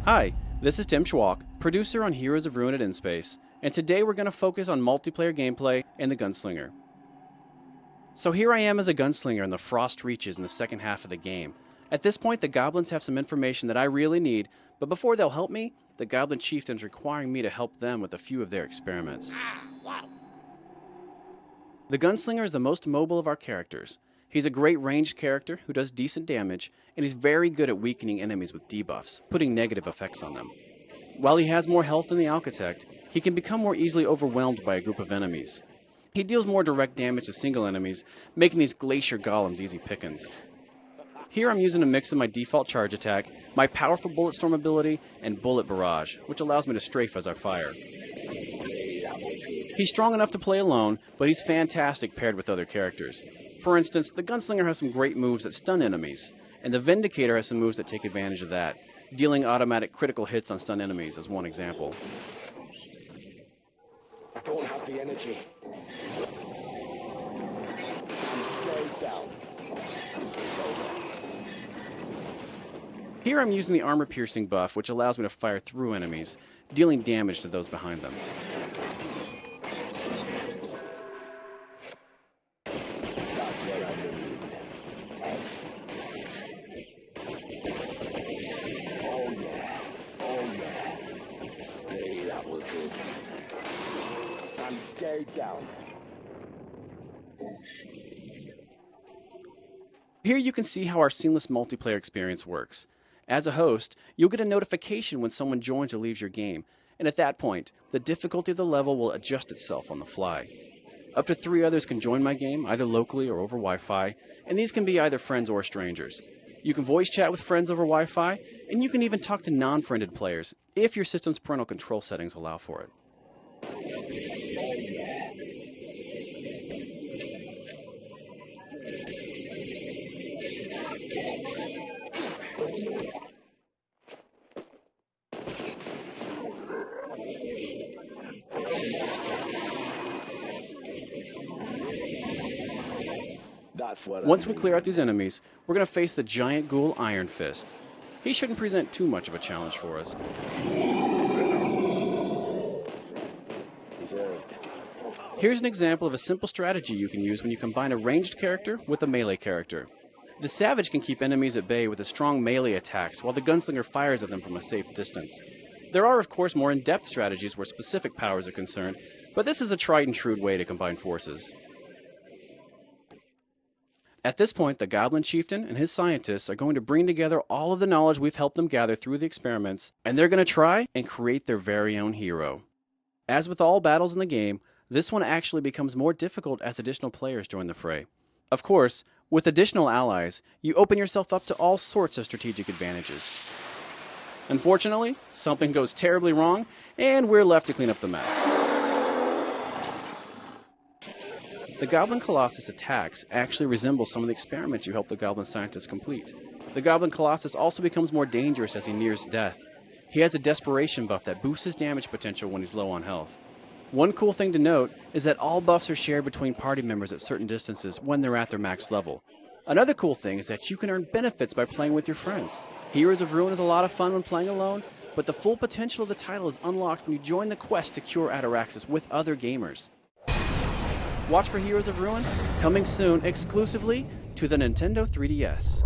Hi, this is Tim Schwalk, producer on Heroes of Ruin at InSpace, and today we're going to focus on multiplayer gameplay in the Gunslinger. So here I am as a Gunslinger in the Frost Reaches in the second half of the game. At this point, the goblins have some information that I really need, but before they'll help me, the goblin chieftain's requiring me to help them with a few of their experiments. The Gunslinger is the most mobile of our characters. He's a great ranged character who does decent damage, and he's very good at weakening enemies with debuffs, putting negative effects on them. While he has more health than the Architect, he can become more easily overwhelmed by a group of enemies. He deals more direct damage to single enemies, making these glacier golems easy pickings. Here I'm using a mix of my default charge attack, my powerful bullet storm ability, and bullet barrage, which allows me to strafe as I fire. He's strong enough to play alone, but he's fantastic paired with other characters. For instance, the Gunslinger has some great moves that stun enemies, and the Vindicator has some moves that take advantage of that, dealing automatic critical hits on stun enemies as one example. I don't have the energy. I'm slowed down. Here I'm using the armor piercing buff, which allows me to fire through enemies, dealing damage to those behind them. That's what I need. Excellent. Oh yeah. Oh yeah. Hey, that will do. I'm stayed down. Here you can see how our seamless multiplayer experience works. As a host, you'll get a notification when someone joins or leaves your game, and at that point, the difficulty of the level will adjust itself on the fly. Up to 3 others can join my game, either locally or over Wi-Fi, and these can be either friends or strangers. You can voice chat with friends over Wi-Fi, and you can even talk to non-friended players, if your system's parental control settings allow for it. That's what Once we clear out these enemies, we're going to face the giant ghoul Iron Fist. He shouldn't present too much of a challenge for us. Deserved. Here's an example of a simple strategy you can use when you combine a ranged character with a melee character. The Savage can keep enemies at bay with a strong melee attacks while the Gunslinger fires at them from a safe distance. There are of course more in-depth strategies where specific powers are concerned, but this is a tried and true way to combine forces. At this point, the Goblin Chieftain and his scientists are going to bring together all of the knowledge we've helped them gather through the experiments, and they're going to try and create their very own hero. As with all battles in the game, this one actually becomes more difficult as additional players join the fray. Of course, with additional allies, you open yourself up to all sorts of strategic advantages. Unfortunately, something goes terribly wrong, and we're left to clean up the mess. The Goblin Colossus attacks actually resemble some of the experiments you helped the Goblin scientists complete. The Goblin Colossus also becomes more dangerous as he nears death. He has a desperation buff that boosts his damage potential when he's low on health. One cool thing to note is that all buffs are shared between party members at certain distances when they're at their max level. Another cool thing is that you can earn benefits by playing with your friends. Heroes of Ruin is a lot of fun when playing alone, but the full potential of the title is unlocked when you join the quest to cure Ataraxis with other gamers. Watch for Heroes of Ruin, coming soon exclusively to the Nintendo 3DS.